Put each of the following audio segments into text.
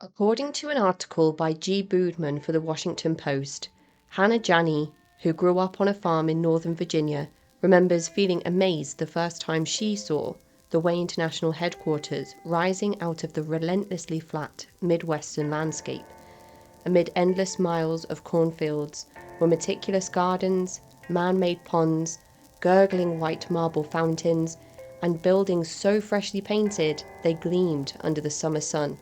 According to an article by G. Boodman for the Washington Post, Hannah Janney, who grew up on a farm in Northern Virginia, remembers feeling amazed the first time she saw the Way International headquarters rising out of the relentlessly flat Midwestern landscape. Amid endless miles of cornfields were meticulous gardens, man-made ponds, gurgling white marble fountains, and buildings so freshly painted they gleamed under the summer sun.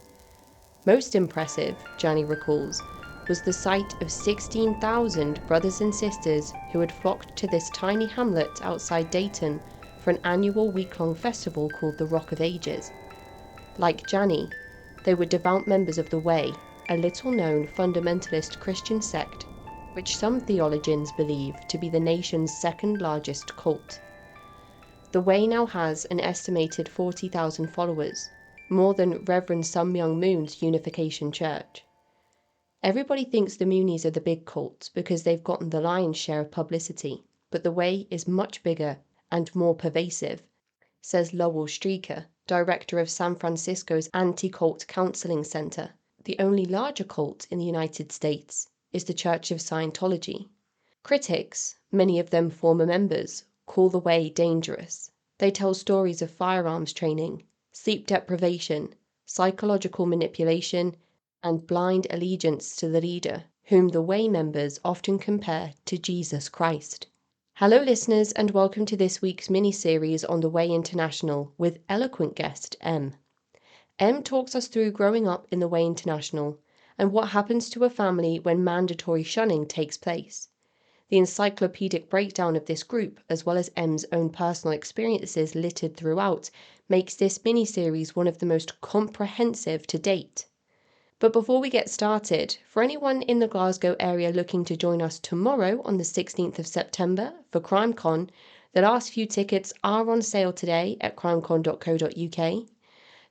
Most impressive, Janney recalls, was the sight of 16,000 brothers and sisters who had flocked to this tiny hamlet outside Dayton for an annual week-long festival called the Rock of Ages. Like Janney, they were devout members of the Way, a little-known fundamentalist Christian sect, which some theologians believe to be the nation's second-largest cult. The Way now has an estimated 40,000 followers, more than Reverend Sun Myung Moon's Unification Church. Everybody thinks the Moonies are the big cult because they've gotten the lion's share of publicity, but the Way is much bigger and more pervasive, says Lowell Streaker, director of San Francisco's Anti-Cult Counseling Center. The only larger cult in the United States is the Church of Scientology. Critics, many of them former members, call the Way dangerous. They tell stories of firearms training, sleep deprivation, psychological manipulation, and blind allegiance to the leader, whom the Way members often compare to Jesus Christ. Hello listeners, and welcome to this week's mini-series on the Way International with eloquent guest M. M talks us through growing up in the Way International and what happens to a family when mandatory shunning takes place. The encyclopedic breakdown of this group, as well as M's own personal experiences littered throughout, makes this mini-series one of the most comprehensive to date. But before we get started, for anyone in the Glasgow area looking to join us tomorrow on the 16th of September for CrimeCon, the last few tickets are on sale today at crimecon.co.uk.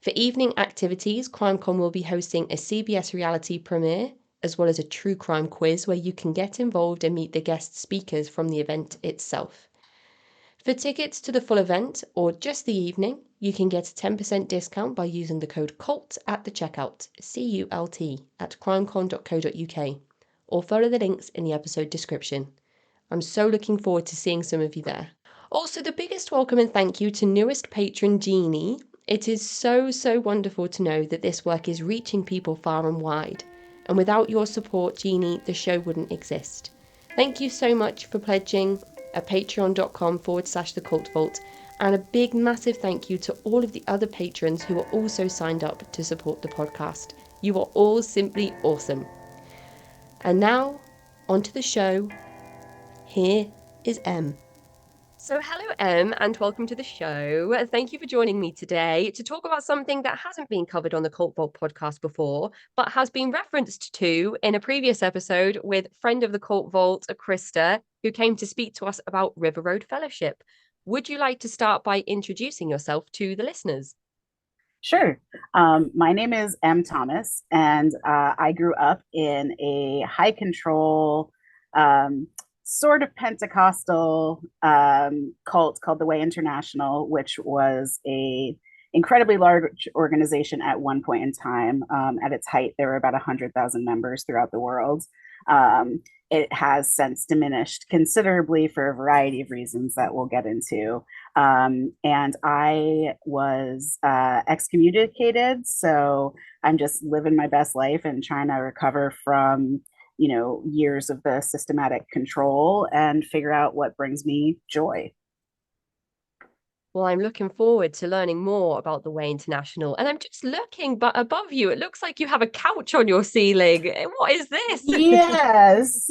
For evening activities, CrimeCon will be hosting a CBS reality premiere, as well as a true crime quiz where you can get involved and meet the guest speakers from the event itself. For tickets to the full event, or just the evening, you can get a 10% discount by using the code CULT at the checkout, CULT, at crimecon.co.uk, or follow the links in the episode description. I'm so looking forward to seeing some of you there. Also, the biggest welcome and thank you to newest patron Jeannie. It is so wonderful to know that this work is reaching people far and wide. And without your support, Jeannie, the show wouldn't exist. Thank you so much for pledging at patreon.com/thecultvault, and a big massive thank you to all of the other patrons who are also signed up to support the podcast. You are all simply awesome. And now, onto the show. Here is M. So hello, M, and welcome to the show. Thank you for joining me today to talk about something that hasn't been covered on the Cult Vault podcast before, but has been referenced to in a previous episode with friend of the Cult Vault, Krista, who came to speak to us about River Road Fellowship. Would you like to start by introducing yourself to the listeners? Sure. My name is M. Thomas, and I grew up in a high control, sort of Pentecostal cult called the Way International, which was a incredibly large organization at one point in time. At its height, there were about 100,000 members throughout the world. It has since diminished considerably for a variety of reasons that we'll get into. And I was excommunicated, so I'm just living my best life and trying to recover from years of the systematic control and figure out what brings me joy. Well, I'm looking forward to learning more about the Way International. And I'm just looking, but above you, it looks like you have a couch on your ceiling. What is this? Yes.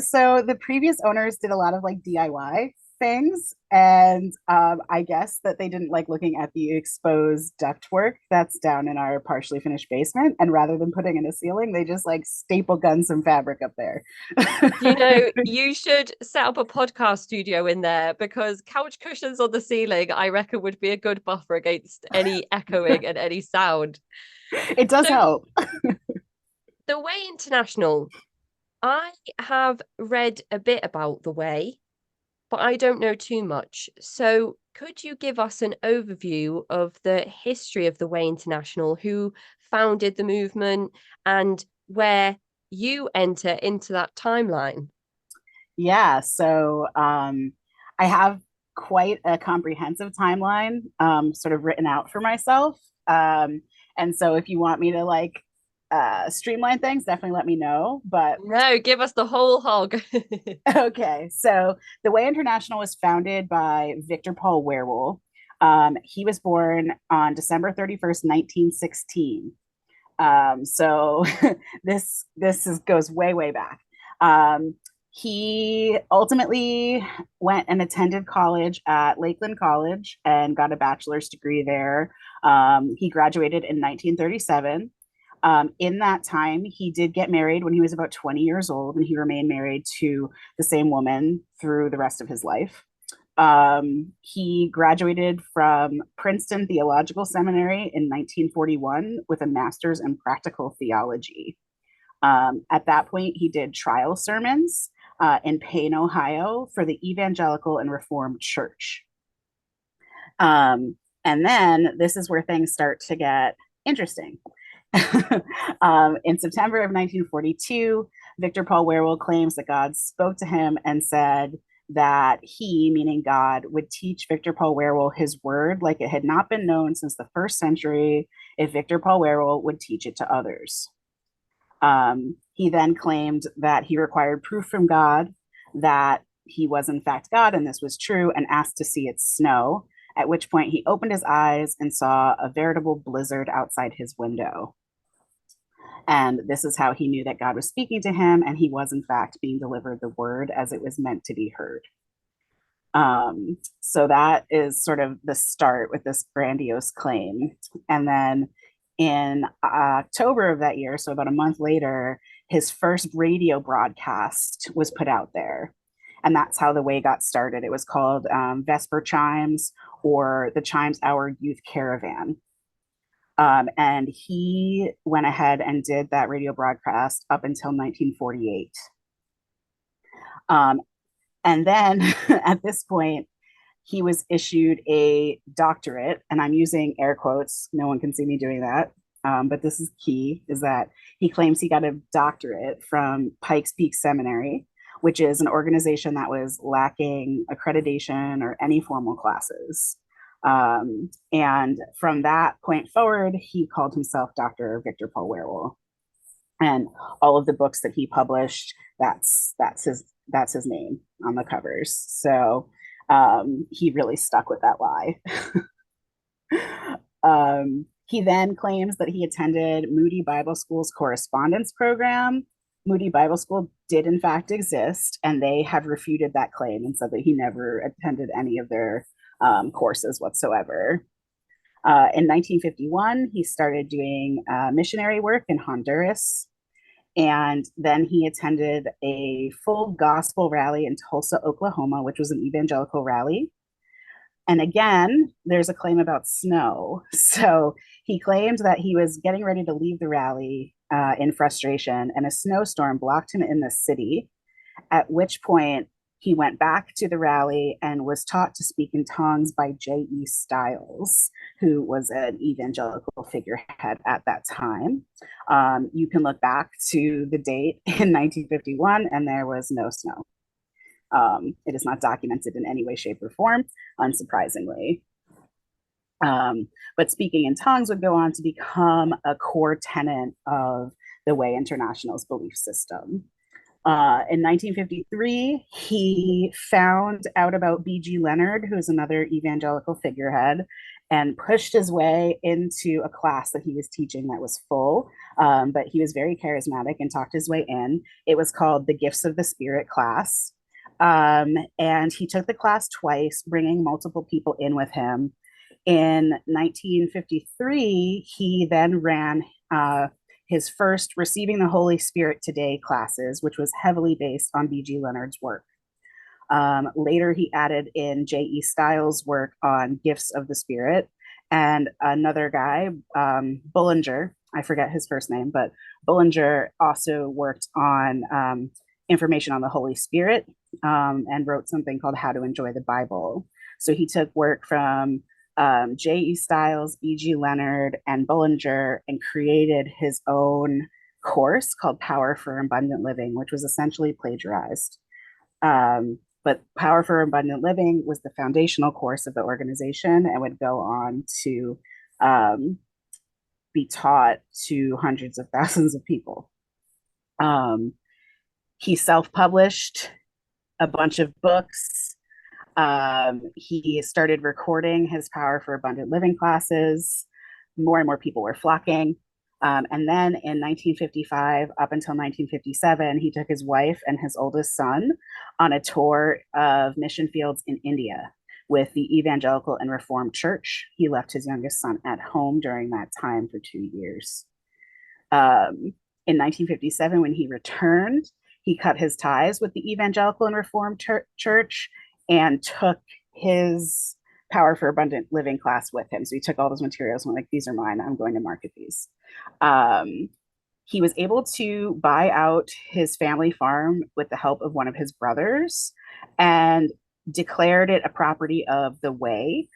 So the previous owners did a lot of like DIY things, and I guess that they didn't like looking at the exposed ductwork that's down in our partially finished basement, and rather than putting in a ceiling, they just like staple gun some fabric up there. You should set up a podcast studio in there, because couch cushions on the ceiling, I reckon, would be a good buffer against any echoing and any sound. It does So, help. the Way International, I have read a bit about the Way, but I don't know too much. So could you give us an overview of the history of the Way International, who founded the movement and where you enter into that timeline. Yeah, so I have quite a comprehensive timeline sort of written out for myself. And so if you want me to like streamline things, definitely let me know. But No, give us the whole hog. okay, so the Way International was founded by Victor Paul Werewolf. He was born on December 31st, 1916. So goes way back. Um, he ultimately went and attended college at Lakeland College and got a bachelor's degree there. He graduated in 1937. In that time, he did get married when he was about 20 years old, and he remained married to the same woman through the rest of his life. He graduated from Princeton Theological Seminary in 1941 with a master's in practical theology. At that point, he did trial sermons in Payne, Ohio for the Evangelical and Reformed Church. And then this is where things start to get interesting. In September of 1942, Victor Paul Werewolf claims that God spoke to him and said that he, meaning God, would teach Victor Paul Werewolf his word like it had not been known since the first century if Victor Paul Werewolf would teach it to others. He then claimed that he required proof from God that he was in fact God and this was true, and asked to see it snow, at which point he opened his eyes and saw a veritable blizzard outside his window. And this is how he knew that God was speaking to him, and he was in fact being delivered the word as it was meant to be heard. So that is sort of the start with this grandiose claim. And then in October of that year, so about a month later, his first radio broadcast was put out there. And that's how the way got started. It was called Vesper Chimes, or the Chimes Hour Youth Caravan. And he went ahead and did that radio broadcast up until 1948. And then at this point, he was issued a doctorate, and I'm using air quotes. No one can see me doing that. But this is key, is that he claims he got a doctorate from Pikes Peak Seminary, which is an organization that was lacking accreditation or any formal classes. And from that point forward, he called himself Dr. Victor Paul Werewolf. And all of the books that he published, that's his name on the covers. So he really stuck with that lie. He then claims that he attended Moody Bible School's correspondence program. Moody Bible School did in fact exist, and they have refuted that claim and said that he never attended any of their courses whatsoever. In 1951, he started doing missionary work in Honduras. And then he attended a full gospel rally in Tulsa, Oklahoma, which was an evangelical rally. And again, there's a claim about snow. So he claimed that he was getting ready to leave the rally in frustration, and a snowstorm blocked him in the city, at which point he went back to the rally and was taught to speak in tongues by J.E. Stiles, who was an evangelical figurehead at that time. You can look back to the date in 1951, and there was no snow. It is not documented in any way, shape, or form, unsurprisingly. But speaking in tongues would go on to become a core tenet of the Way International's belief system. In 1953, he found out about B.G. Leonard, who is another evangelical figurehead, and pushed his way into a class that he was teaching that was full. But he was very charismatic and talked his way in. It was called the Gifts of the Spirit class. And he took the class twice, bringing multiple people in with him. In 1953, he then ran his first Receiving the Holy Spirit Today classes, which was heavily based on B.G. Leonard's work. Later, he added in J.E. Stiles' work on Gifts of the Spirit, and another guy, Bullinger, I forget his first name, but Bullinger also worked on information on the Holy Spirit and wrote something called How to Enjoy the Bible. So he took work from J.E. Styles, B.G. Leonard, and Bullinger, and created his own course called Power for Abundant Living, which was essentially plagiarized. But Power for Abundant Living was the foundational course of the organization and would go on to um, be taught to hundreds of thousands of people. Um, he self published a bunch of books. He started recording his Power for Abundant Living classes. More and more people were flocking. And then in 1955, up until 1957, he took his wife and his oldest son on a tour of mission fields in India with the Evangelical and Reformed Church. He left his youngest son at home during that time for 2 years. In 1957, when he returned, he cut his ties with the Evangelical and Reformed Church and took his Power for Abundant Living class with him. So he took all those materials and went like, these are mine. I'm going to market these. He was able to buy out his family farm with the help of one of his brothers and declared it a property of the Way,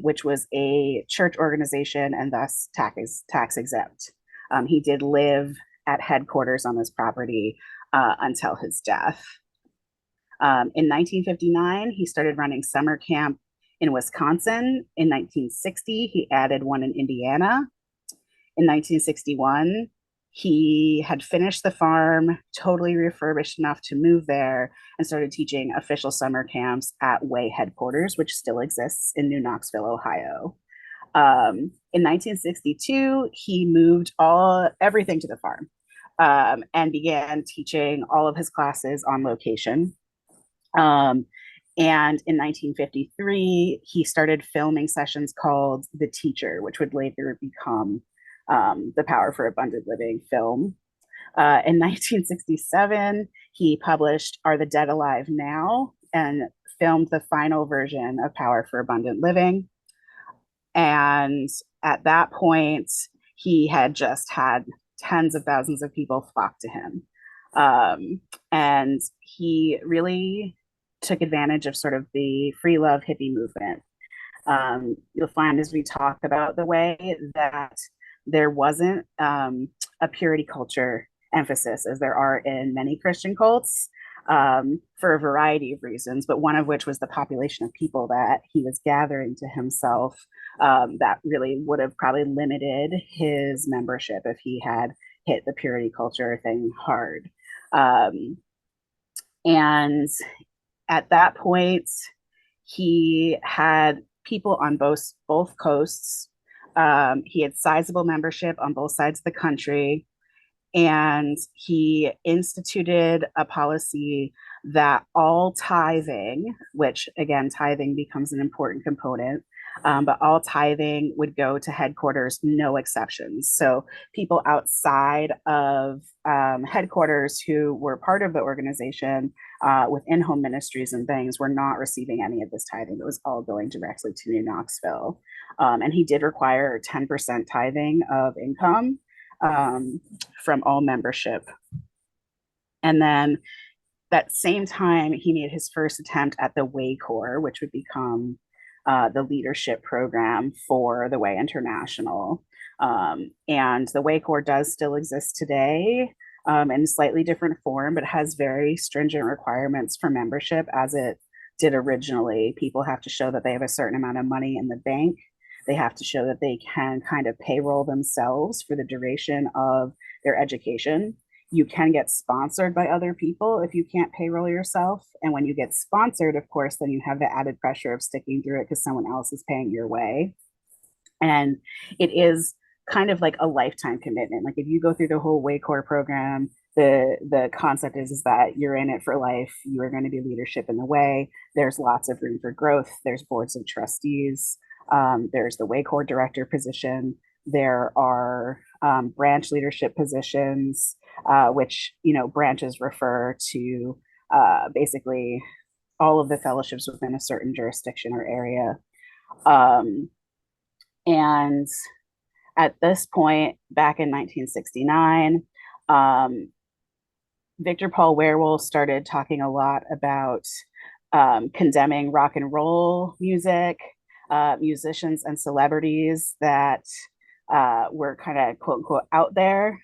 which was a church organization and thus tax exempt. He did live at headquarters on this property until his death. In 1959, he started running summer camp in Wisconsin. In 1960, he added one in Indiana. In 1961, he had finished the farm, totally refurbished enough to move there, and started teaching official summer camps at Way headquarters, which still exists in New Knoxville, Ohio. In 1962, he moved everything to the farm and began teaching all of his classes on location. And in 1953, he started filming sessions called The Teacher, which would later become the Power for Abundant Living film. In 1967, he published Are the Dead Alive Now? And filmed the final version of Power for Abundant Living. And at that point, he had just had tens of thousands of people flock to him. And he really took advantage of sort of the free love hippie movement. You'll find as we talk about the Way that there wasn't a purity culture emphasis as there are in many Christian cults for a variety of reasons, but one of which was the population of people that he was gathering to himself that really would have probably limited his membership if he had hit the purity culture thing hard. And at that point, he had people on both coasts. He had sizable membership on both sides of the country. And he instituted a policy that all tithing, which again, tithing becomes an important component, but all tithing would go to headquarters, no exceptions. So people outside of headquarters who were part of the organization with in-home ministries and things were not receiving any of this tithing. It was all going directly to New Knoxville. And he did require 10% tithing of income from all membership. And then that same time, he made his first attempt at the Way Corps, which would become the leadership program for the Way International. And the Way Corps does still exist today in a slightly different form, but has very stringent requirements for membership as it did originally. People have to show that they have a certain amount of money in the bank. They have to show that they can kind of payroll themselves for the duration of their education. You can get sponsored by other people if you can't payroll yourself. And when you get sponsored, of course, then you have the added pressure of sticking through it because someone else is paying your way. And it is kind of like a lifetime commitment. Like if you go through the whole Way Corps program, the concept is that you're in it for life. You are going to be leadership in the Way. There's lots of room for growth. There's boards of trustees. There's the Way Corps director position. There are branch leadership positions, which, you know, branches refer to basically all of the fellowships within a certain jurisdiction or area. And at this point, back in 1969, Victor Paul Werewolf started talking a lot about condemning rock and roll music, musicians and celebrities that were kind of quote unquote out there.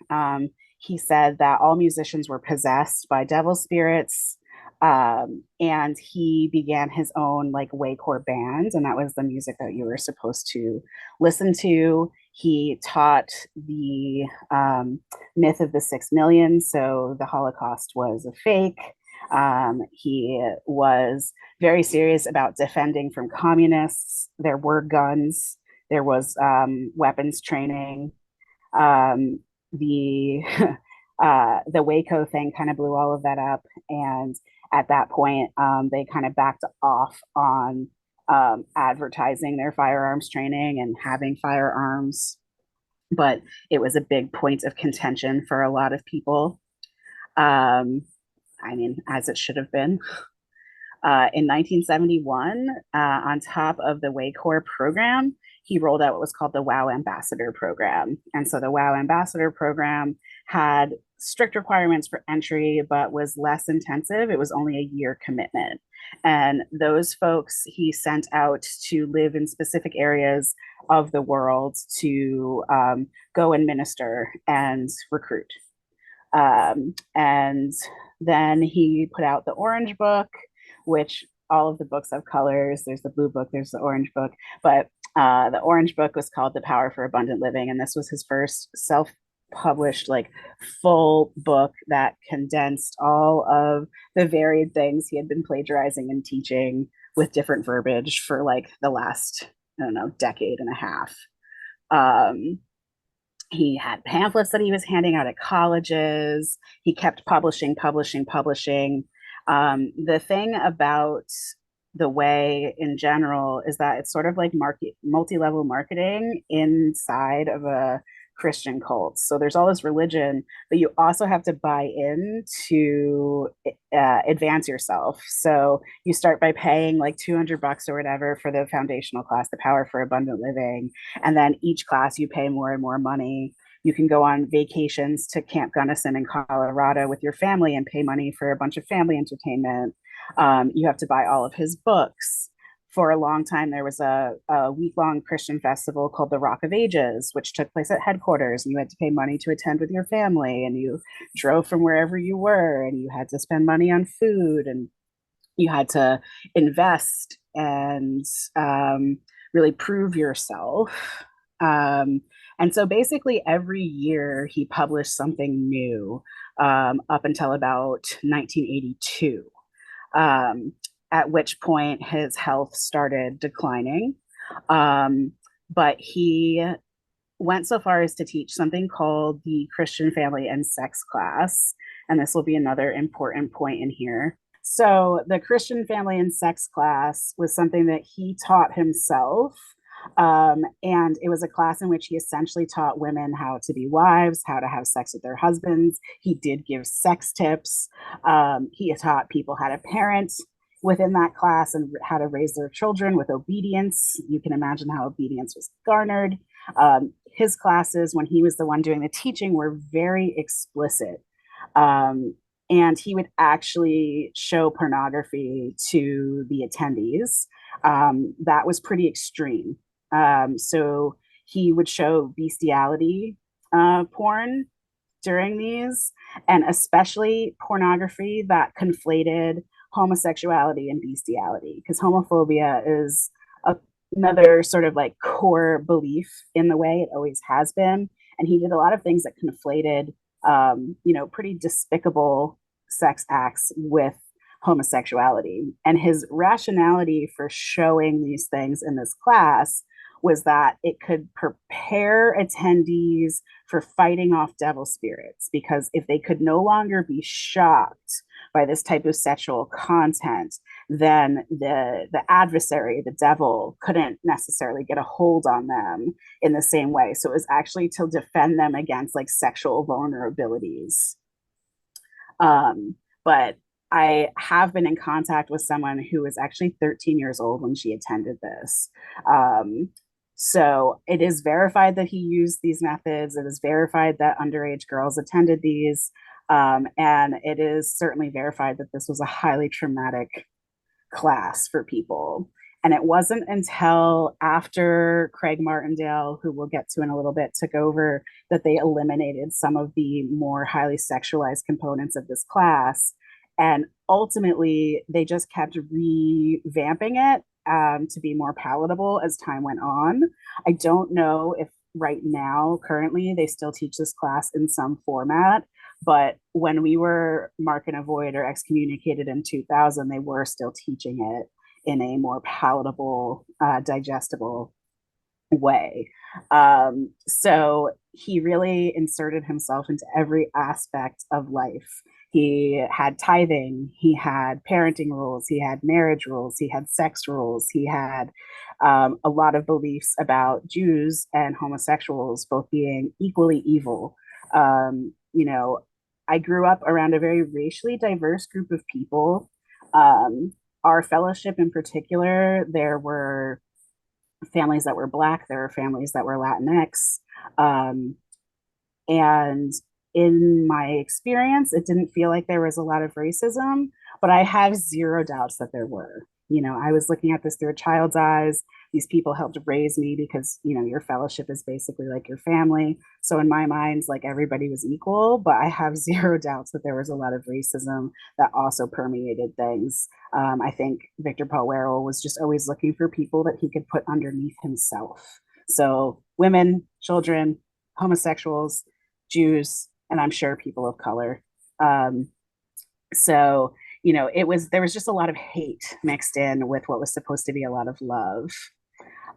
He said that all musicians were possessed by devil spirits. And he began his own like Waycore band, and that was the music that you were supposed to listen to. He taught the myth of the 6 million, so the Holocaust was a fake. He was very serious about defending from communists. There were guns, there was weapons training. Um, the the Waco thing kind of blew all of that up, and at that point, they kind of backed off on advertising their firearms training and having firearms. But it was a big point of contention for a lot of people. Um, I mean, as it should have been. In 1971, on top of the WACOR program, he rolled out what was called the WOW Ambassador program. And so the WOW Ambassador program had strict requirements for entry, but was less intensive. It was only a year commitment. And those folks he sent out to live in specific areas of the world to go and minister and recruit. And then he put out the Orange Book, which all of the books have colors. There's the blue book, there's the orange book, but the orange book was called The Power for Abundant Living, and this was his first self-published, like full book that condensed all of the varied things he had been plagiarizing and teaching with different verbiage for like the last, I don't know, decade and a half. Um, he had pamphlets that he was handing out at colleges. He kept publishing, publishing, publishing. The thing about the way in general is that it's sort of like multi-level marketing inside of a Christian cult. So there's all this religion, but you also have to buy in to advance yourself. So you start by paying like $200 or whatever for the foundational class, The Power for Abundant Living. And then each class you pay more and more money. You can go on vacations to Camp Gunnison in Colorado with your family and pay money for a bunch of family entertainment. You have to buy all of his books. For a long time, there was a week-long Christian festival called the Rock of Ages, which took place at headquarters, and you had to pay money to attend with your family, and you drove from wherever you were, and you had to spend money on food, and you had to invest and really prove yourself. And so basically every year he published something new up until about 1982, at which point his health started declining. But he went so far as to teach something called the Christian Family and Sex class. And this will be another important point in here. So the Christian Family and Sex class was something that he taught himself. And it was a class in which he essentially taught women how to be wives, how to have sex with their husbands. He did give sex tips. He taught people how to parent within that class and how to raise their children with obedience. You can imagine how obedience was garnered. His classes, when he was the one doing the teaching, were very explicit. And he would actually show pornography to the attendees. That was pretty extreme. So he would show bestiality porn during these, and especially pornography that conflated homosexuality and bestiality, because homophobia is another sort of like core belief in the way, it always has been. And he did a lot of things that conflated, pretty despicable sex acts with homosexuality. And his rationality for showing these things in this class was that it could prepare attendees for fighting off devil spirits, because if they could no longer be shocked by this type of sexual content, then the adversary, the devil, couldn't necessarily get a hold on them in the same way. So it was actually to defend them against like sexual vulnerabilities. But I have been in contact with someone who was actually 13 years old when she attended this. So it is verified that he used these methods. It is verified that underage girls attended these. And it is certainly verified that this was a highly traumatic class for people. And it wasn't until after Craig Martindale, who we'll get to in a little bit, took over, that they eliminated some of the more highly sexualized components of this class. And ultimately, they just kept revamping it to be more palatable as time went on. I don't know if right now, currently, they still teach this class in some format. But when we were Mark and Avoid or excommunicated in 2000, they were still teaching it in a more palatable, digestible way. So he really inserted himself into every aspect of life. He had tithing, he had parenting rules, he had marriage rules, he had sex rules, he had a lot of beliefs about Jews and homosexuals both being equally evil. You know, I grew up around a very racially diverse group of people. Um, our fellowship in particular, there were families that were Black, there were families that were Latinx. Um, and in my experience, it didn't feel like there was a lot of racism, but I have zero doubts that there were. You know, I was looking at this through a child's eyes. These people helped raise me because, you know, your fellowship is basically like your family. So in my mind, like everybody was equal, but I have zero doubts that there was a lot of racism that also permeated things. I think Victor Paul Werrell was just always looking for people that he could put underneath himself. So women, children, homosexuals, Jews, and I'm sure people of color. Um, so, you know, there was just a lot of hate mixed in with what was supposed to be a lot of love.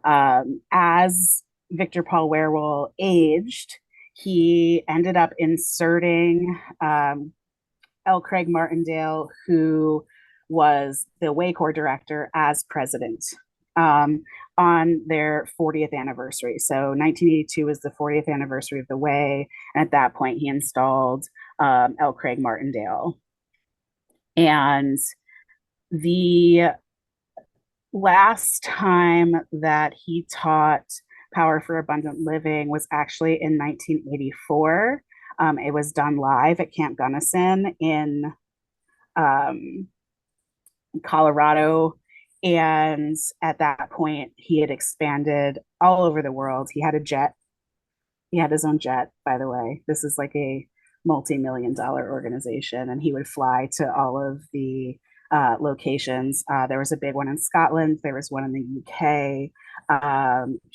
As Victor Paul Werrell aged, he ended up inserting L. Craig Martindale, who was the Way Corps director, as president um, on their 40th anniversary. So 1982 was the 40th anniversary of the Way. And at that point, he installed L. Craig Martindale. And the last time that he taught Power for Abundant Living was actually in 1984. It was done live at Camp Gunnison in um, Colorado. And at that point, he had expanded all over the world. He had a jet. He had his own jet, by the way. This is like a multi-million-dollar organization, and he would fly to all of the locations. There was a big one in Scotland. There was one in the UK,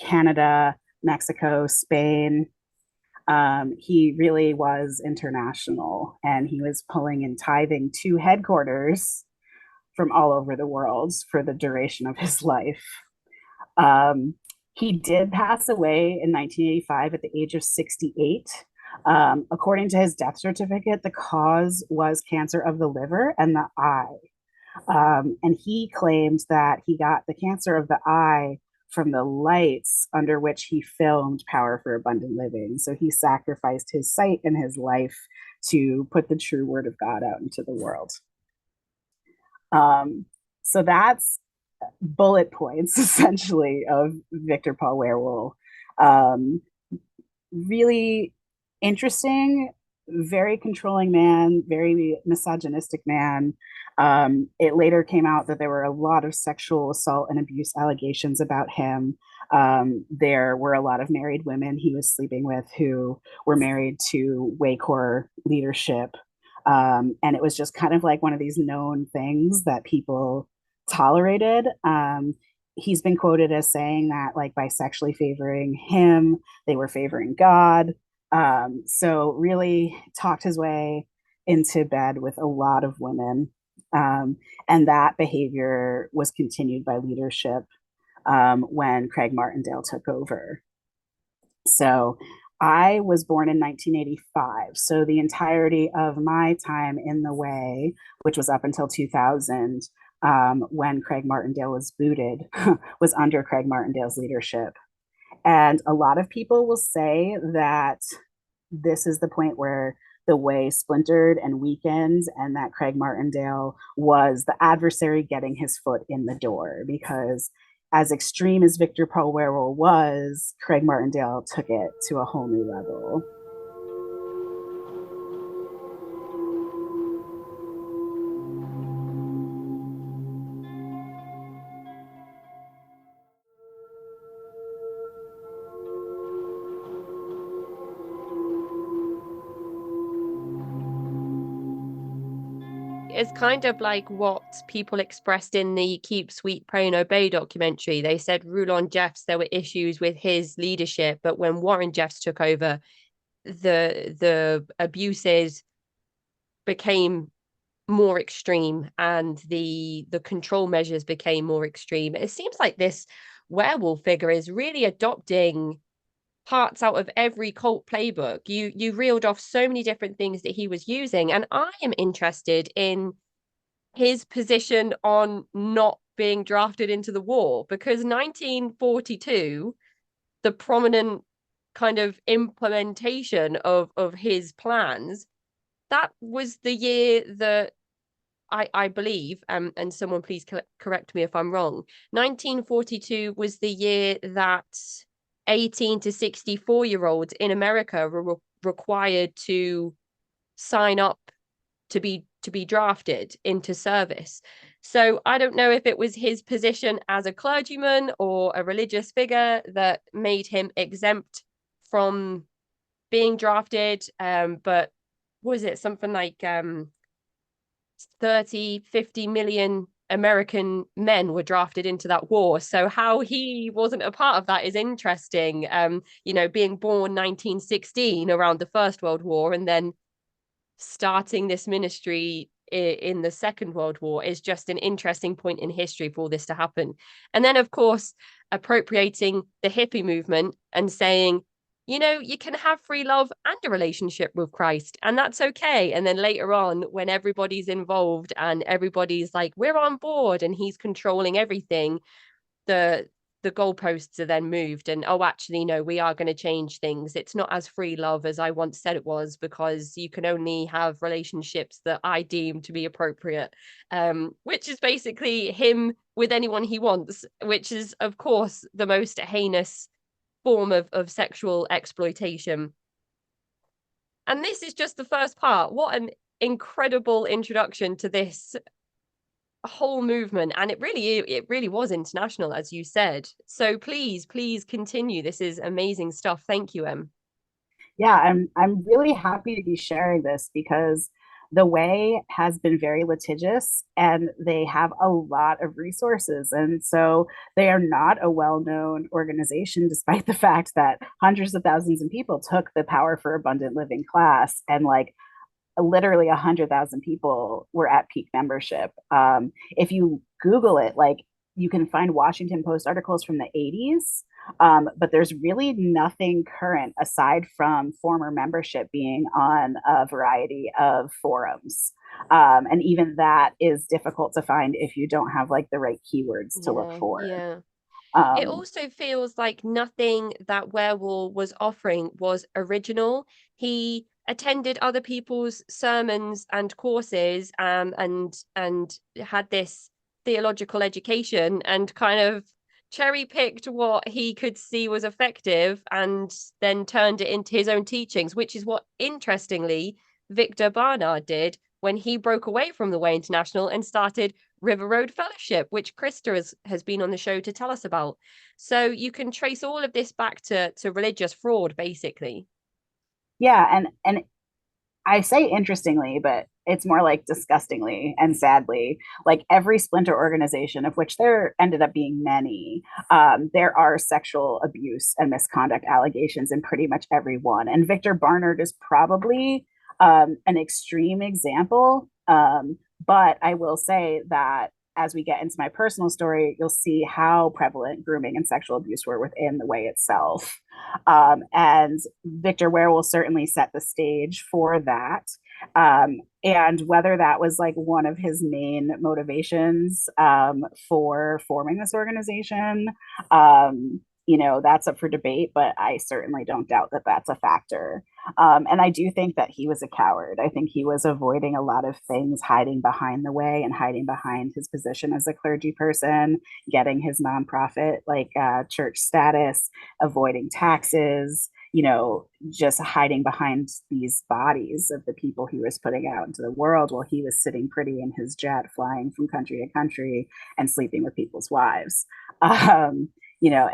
Canada, Mexico, Spain. He really was international, and he was pulling in tithing to headquarters from all over the world for the duration of his life. Um, he did pass away in 1985 at the age of 68. According to his death certificate, the cause was cancer of the liver and the eye. And he claims that he got the cancer of the eye from the lights under which he filmed Power for Abundant Living. So he sacrificed his sight and his life to put the true word of God out into the world. So that's bullet points essentially of Victor Paul Werrell. Um, really interesting, very controlling man, very misogynistic man. It later came out that there were a lot of sexual assault and abuse allegations about him. There were a lot of married women he was sleeping with who were married to Way Corps leadership. And it was just kind of like one of these known things that people tolerated. He's been quoted as saying that, like, by sexually favoring him, they were favoring God. So really talked his way into bed with a lot of women. And that behavior was continued by leadership when Craig Martindale took over. So I was born in 1985. So the entirety of my time in the Way, which was up until 2000, when Craig Martindale was booted, was under Craig Martindale's leadership. And a lot of people will say that this is the point where the Way splintered and weakened, and that Craig Martindale was the adversary getting his foot in the door. Because as extreme as Victor Paul Werrell was, Craig Martindale took it to a whole new level. it's kind of like what people expressed in the Keep Sweet, Pray and Obey documentary. They said Rulon Jeffs, there were issues with his leadership, but when Warren Jeffs took over, the abuses became more extreme and the control measures became more extreme. It seems like this werewolf figure is really adopting parts out of every cult playbook. You reeled off so many different things that he was using, and I am interested in his position on not being drafted into the war, because 1942, the prominent kind of implementation of his plans, that was the year that I believe, and someone please correct me if I'm wrong, 1942 was the year that 18 to 64-year-olds in America were required to sign up to be drafted into service. So I don't know if it was his position as a clergyman or a religious figure that made him exempt from being drafted. But was it something like 30-50 million American men were drafted into that war? So how he wasn't a part of that is interesting. Being born 1916 around the First World War and then starting this ministry in the Second World War is just an interesting point in history for all this to happen. And then, of course, appropriating the hippie movement and saying, you can have free love and a relationship with Christ, and that's okay. And then later on, when everybody's involved and everybody's like, we're on board, and he's controlling everything, the goalposts are then moved, and actually no, we are going to change things. It's not as free love as I once said it was, because you can only have relationships that I deem to be appropriate, which is basically him with anyone he wants, which is of course the most heinous form of sexual exploitation. And this is just the first part. What an incredible introduction to this whole movement, and it really was international, as you said. So please continue. This is amazing stuff. Thank you, Em. Yeah, I'm really happy to be sharing this because the way has been very litigious and they have a lot of resources. And so they are not a well-known organization, despite the fact that hundreds of thousands of people took the Power for Abundant Living class, and like literally 100,000 people were at peak membership. If you Google it, like you can find Washington Post articles from the 80s, but there's really nothing current aside from former membership being on a variety of forums. And even that is difficult to find if you don't have like the right keywords to look Yeah, for. yeah. It Um, also feels like nothing that Werewolf was offering was original. He attended other people's sermons and courses, and had this theological education and kind of cherry picked what he could see was effective and then turned it into his own teachings, which is what, interestingly, Victor Barnard did when he broke away from the Way International and started River Road Fellowship, which Krista has been on the show to tell us about. So you can trace all of this back to religious fraud, basically. yeah, and I say interestingly, but it's more like disgustingly and sadly, like every splinter organization, of which there ended up being many, there are sexual abuse and misconduct allegations in pretty much every one. And Victor Barnard is probably an extreme example. But I will say that as we get into my personal story, you'll see how prevalent grooming and sexual abuse were within the way itself. And Victor Ware will certainly set the stage for that. And whether that was like one of his main motivations for forming this organization, that's up for debate, but I certainly don't doubt that that's a factor. And I do think that he was a coward. I think he was avoiding a lot of things, hiding behind the way and hiding behind his position as a clergy person, getting his nonprofit like church status, avoiding taxes, just hiding behind these bodies of the people he was putting out into the world while he was sitting pretty in his jet, flying from country to country and sleeping with people's wives.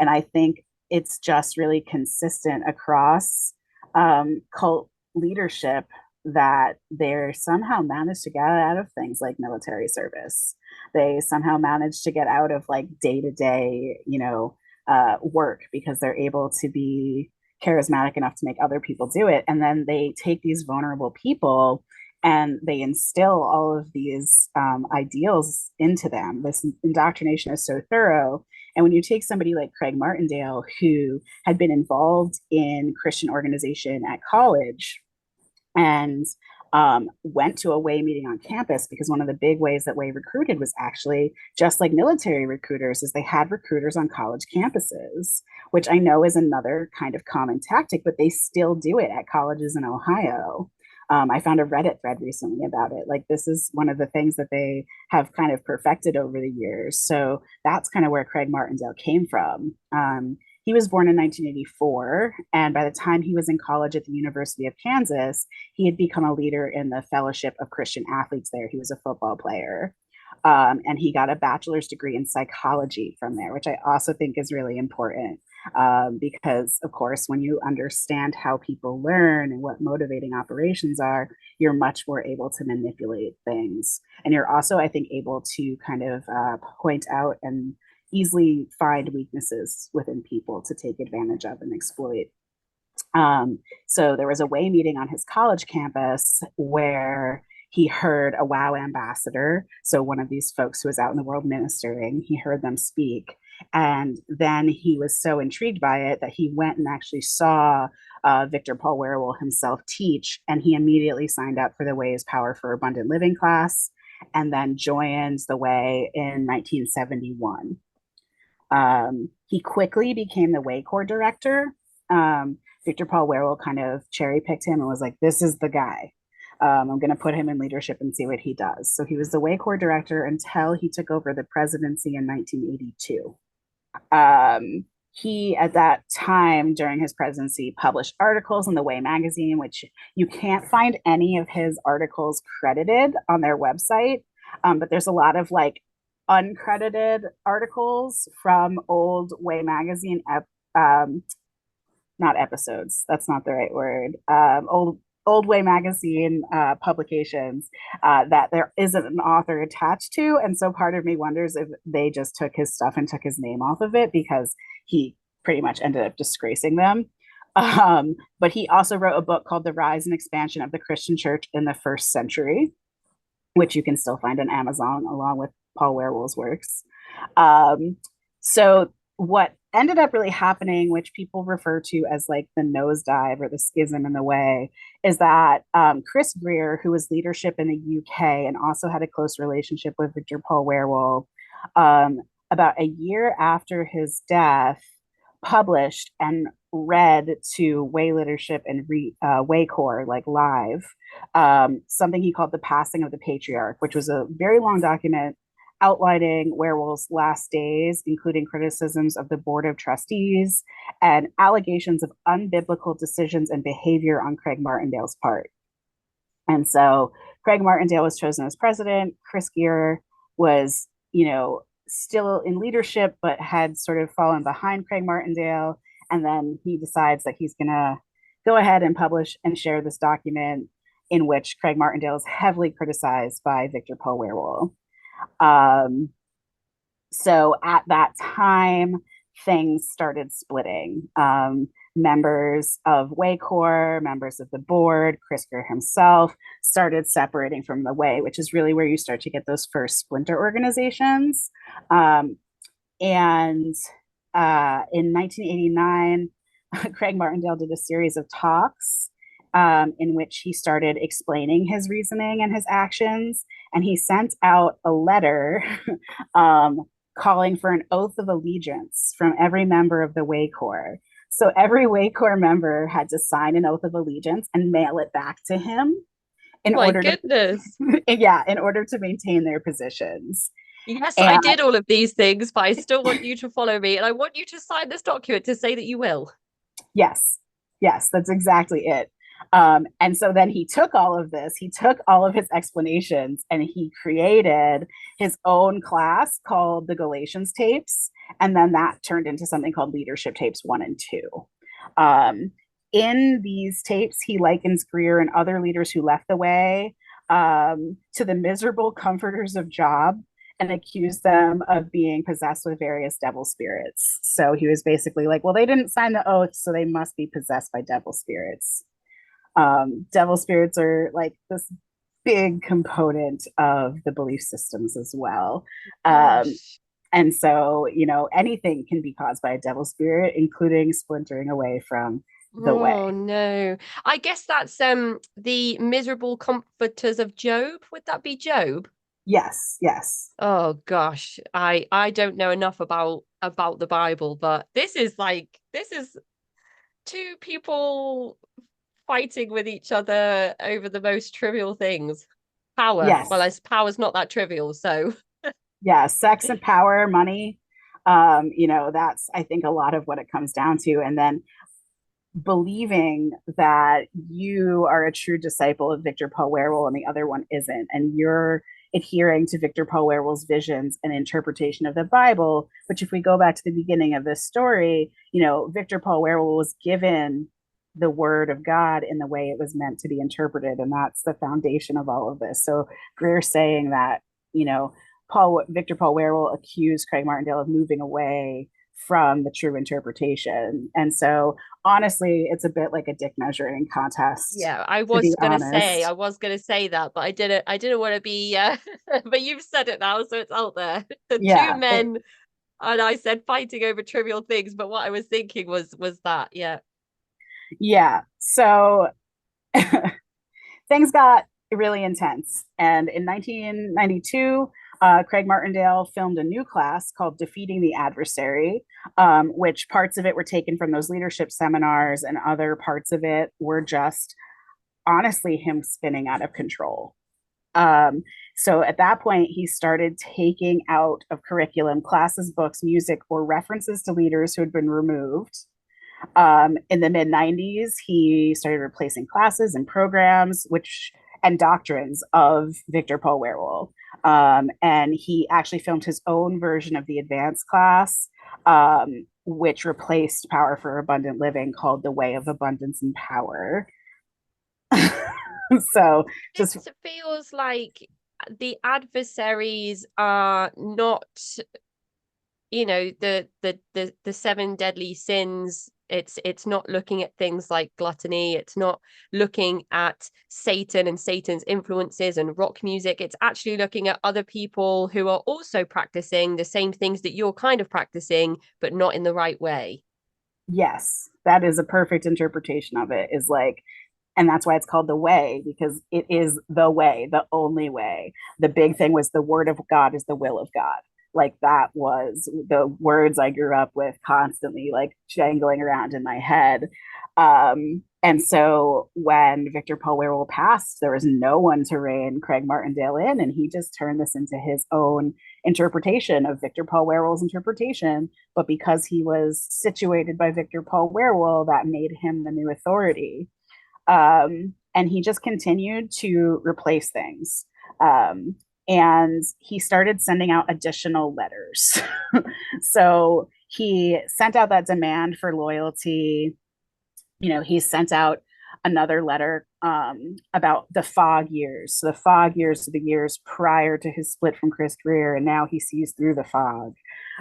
And I think it's just really consistent across cult leadership that they're somehow managed to get out of things like military service. They somehow managed to get out of like day to day, work because they're able to be charismatic enough to make other people do it. And then they take these vulnerable people and they instill all of these ideals into them. This indoctrination is so thorough. And when you take somebody like Craig Martindale, who had been involved in Christian organization at college and went to a way meeting on campus, because one of the big ways that way recruited was actually just like military recruiters, is they had recruiters on college campuses, which I know is another kind of common tactic, but they still do it at colleges in Ohio. I found a Reddit thread recently about it. Like, this is one of the things that they have kind of perfected over the years. So that's kind of where Craig Martindale came from. He was born in 1984, and by the time he was in college at the University of Kansas, he had become a leader in the Fellowship of Christian Athletes there. He was a football player. And he got a bachelor's degree in psychology from there, which I also think is really important. Because, of course, when you understand how people learn and what motivating operations are, you're much more able to manipulate things. And you're also, I think, able to kind of point out and easily find weaknesses within people to take advantage of and exploit. So there was a way meeting on his college campus where he heard a WOW ambassador, so one of these folks who was out in the world ministering, he heard them speak. And then he was so intrigued by it that he went and actually saw Victor Paul Wierwille himself teach, and he immediately signed up for the Way is Power for Abundant Living class, and then joined the Way in 1971. He quickly became the Way Corps director. Victor Paul Wierwille kind of cherry picked him and was like, this is the guy. I'm going to put him in leadership and see what he does. So he was the Way Corps director until he took over the presidency in 1982. He, at that time during his presidency, published articles in the Way magazine, which you can't find any of his articles credited on their website. But there's a lot of like uncredited articles from old Way magazine, not episodes, that's not the right word, old Way magazine publications that there isn't an author attached to. And so part of me wonders if they just took his stuff and took his name off of it, because he pretty much ended up disgracing them. But he also wrote a book called The Rise and Expansion of the Christian Church in the First Century, which you can still find on Amazon along with Paul Wierwille's works. So what ended up really happening, which people refer to as like the nosedive or the schism in the Way, is that Chris Greer, who was leadership in the UK and also had a close relationship with Victor Paul Wierwille, about a year after his death, published and read to Way leadership and Way Corps, like live, something he called The Passing of the Patriarch, which was a very long document outlining Wierwille's last days, including criticisms of the Board of Trustees and allegations of unbiblical decisions and behavior on Craig Martindale's part. And so Craig Martindale was chosen as president. Chris Greer was, still in leadership, but had sort of fallen behind Craig Martindale. And then he decides that he's going to go ahead and publish and share this document in which Craig Martindale is heavily criticized by Victor Paul Wierwille. So at that time, things started splitting. Members of Way Corps, members of the board, Chris Greer himself started separating from the Way, which is really where you start to get those first splinter organizations. In 1989, Craig Martindale did a series of talks in which he started explaining his reasoning and his actions. And he sent out a letter calling for an oath of allegiance from every member of the Way Corps. So every Way Corps member had to sign an oath of allegiance and mail it back to him in order in order to maintain their positions. Yes, I did all of these things, but I still want you to follow me, and I want you to sign this document to say that you will. Yes, that's exactly it. And so then he took all of this, he took all of his explanations, and he created his own class called the Galatians tapes. And then that turned into something called Leadership Tapes 1 and 2. in these tapes, he likens Greer and other leaders who left the way to the miserable comforters of Job and accused them of being possessed with various devil spirits. So he was basically like, well, they didn't sign the oath, so they must be possessed by devil spirits. Devil spirits are like this big component of the belief systems as well. Um, Gosh. and so, anything can be caused by a devil spirit, including splintering away from the Oh way. no. I guess that's the miserable comforters of Job. Would that be Job? Yes, yes, Oh gosh. I don't know enough about the Bible, but this is two people fighting with each other over the most trivial things. Power. Well, yes, as power's not that trivial, so yeah. Sex and power, money. That's, I think, a lot of what it comes down to. And then believing that you are a true disciple of Victor Paul Werewell and the other one isn't, and you're adhering to Victor Paul Werewell's visions and interpretation of the Bible. Which, if we go back to the beginning of this story, Victor Paul Werewell was given the word of God in the way it was meant to be interpreted, and that's the foundation of all of this. So Greer saying that, Victor Paul Werewell accused Craig Martindale of moving away from the true interpretation. And so honestly, it's a bit like a dick measuring contest, yeah, I to be was gonna say, I honest. was gonna say that, but I didn't want to be but you've said it now, so it's out there. The two Yeah. men and I said fighting over trivial things, but what I was thinking was that, yeah. Yeah. So things got really intense. And in 1992, Craig Martindale filmed a new class called Defeating the Adversary, which parts of it were taken from those leadership seminars, and other parts of it were just honestly him spinning out of control. Um, so at that point, he started taking out of curriculum classes, books, music, or references to leaders who had been removed. In the mid 90s, he started replacing classes and programs, which and doctrines of Victor Paul Werewell. And he actually filmed his own version of the advanced class, which replaced Power for Abundant Living, called The Way of Abundance and Power. So just This feels like the adversaries are not, the seven deadly sins. It's not looking at things like gluttony. It's not looking at Satan and Satan's influences and rock music. It's actually looking at other people who are also practicing the same things that you're kind of practicing, but not in the right way. yes, that is a perfect interpretation of it. Is like, and that's why it's called the way, because it is the way, the only way. The big thing was the word of God is the will of God. Like that was the words I grew up with constantly, like jangling around in my head. And so when Victor Paul Werewell passed, there was no one to rein Craig Martindale in, and he just turned this into his own interpretation of Victor Paul Werewell's interpretation. But because he was situated by Victor Paul Werewell, that made him the new authority. And he just continued to replace things. Um, and he started sending out additional letters. So he sent out that demand for loyalty. He sent out another letter about the fog years. So the fog years are the years prior to his split from Chris Greer, and now he sees through the fog.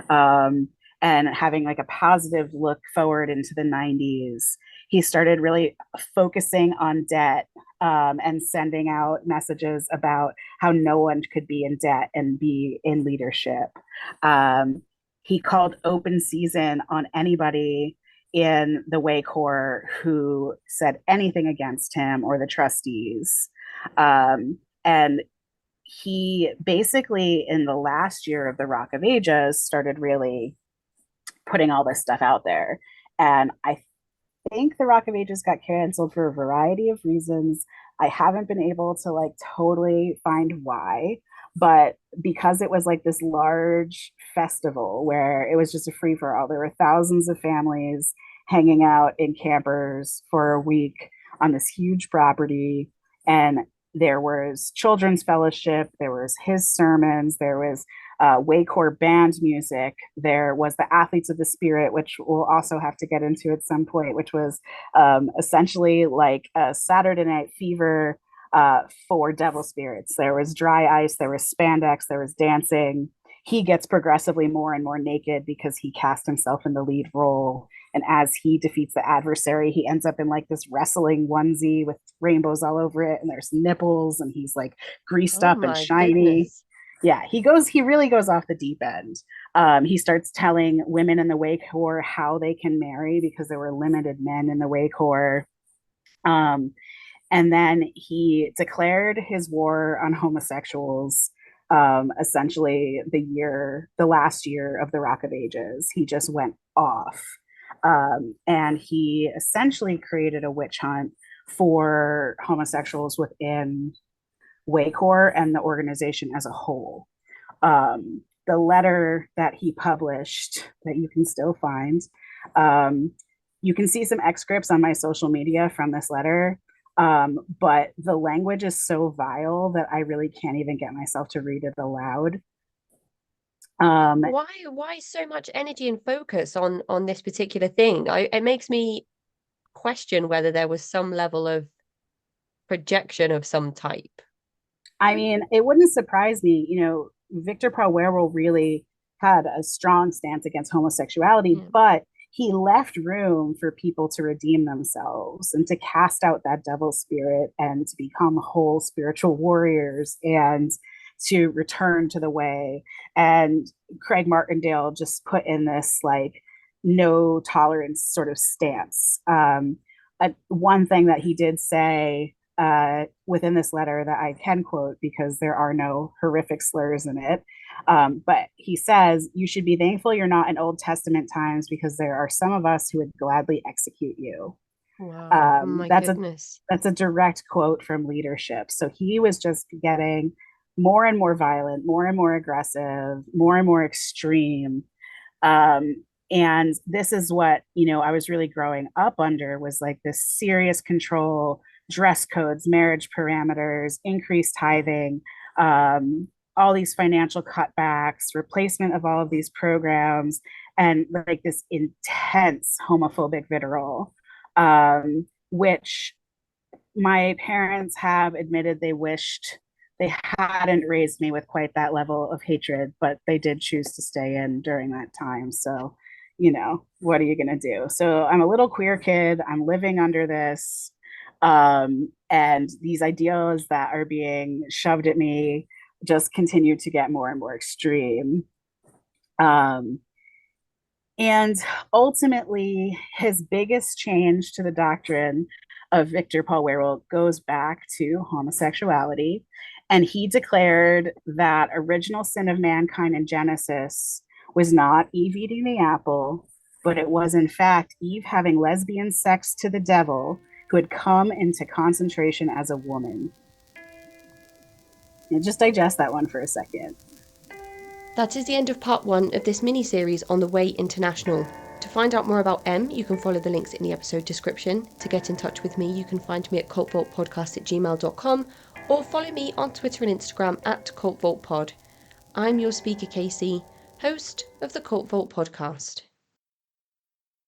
Um, and having like a positive look forward into the 90s, he started really focusing on debt, and sending out messages about how no one could be in debt and be in leadership. Um, he called open season on anybody in the Way Corps who said anything against him or the trustees. And he basically, in the last year of the Rock of Ages, started really putting all this stuff out there. And I think the Rock of Ages got canceled for a variety of reasons. I haven't been able to like totally find why, but because it was like this large festival where it was just a free for all, there were thousands of families hanging out in campers for a week on this huge property. And there was children's fellowship, there was his sermons, there was Waycore band music. There was the Athletes of the Spirit, which we'll also have to get into at some point, which was essentially like a Saturday Night Fever for devil spirits. There was dry ice, there was spandex, there was dancing. He gets progressively more and more naked because he cast himself in the lead role. And as he defeats the adversary, he ends up in like this wrestling onesie with rainbows all over it, and there's nipples, and he's like greased Oh up and my shiny. goodness. Yeah, he really goes off the deep end. He starts telling women in the Way Corps how they can marry because there were limited men in the Way Corps. Um, and then he declared his war on homosexuals essentially the last year of the Rock of Ages. He just went off. And he essentially created a witch hunt for homosexuals within Waycor and the organization as a whole. The letter that he published that you can still find, um, you can see some excerpts on my social media from this letter. But the language is so vile that I really can't even get myself to read it aloud. Why so much energy and focus on this particular thing? It makes me question whether there was some level of projection of some type. I mean, it wouldn't surprise me. Victor Palwero really had a strong stance against homosexuality, Yeah. but he left room for people to redeem themselves and to cast out that devil spirit and to become whole spiritual warriors and to return to the way. And Craig Martindale just put in this like no tolerance sort of stance. One thing that he did say within this letter that I can quote because there are no horrific slurs in it. But he says, "You should be thankful you're not in Old Testament times because there are some of us who would gladly execute you." Wow. Oh my That's goodness. a direct quote from leadership. So he was just getting more and more violent, more and more aggressive, more and more extreme. Um, and this is what I was really growing up under was like this serious control, dress codes, marriage parameters, increased tithing, all these financial cutbacks, replacement of all of these programs, and like this intense homophobic vitriol, which my parents have admitted they wished they hadn't raised me with quite that level of hatred, but they did choose to stay in during that time. So, what are you going to do? So, I'm a little queer kid. I'm living under this. And these ideas that are being shoved at me just continue to get more and more extreme. Um, and ultimately, his biggest change to the doctrine of Victor Paul Werrell goes back to homosexuality. And he declared that original sin of mankind in Genesis was not Eve eating the apple, but it was, in fact, Eve having lesbian sex to the devil who had come into concentration as a woman. And just digest that one for a second. That is the end of part 1 of this mini-series on the Way International. To find out more about M, you can follow the links in the episode description. To get in touch with me, you can find me at cultvaultpodcast@gmail.com or follow me on Twitter and Instagram at cultvaultpod. I'm your speaker, Casey, host of the Cult Vault Podcast.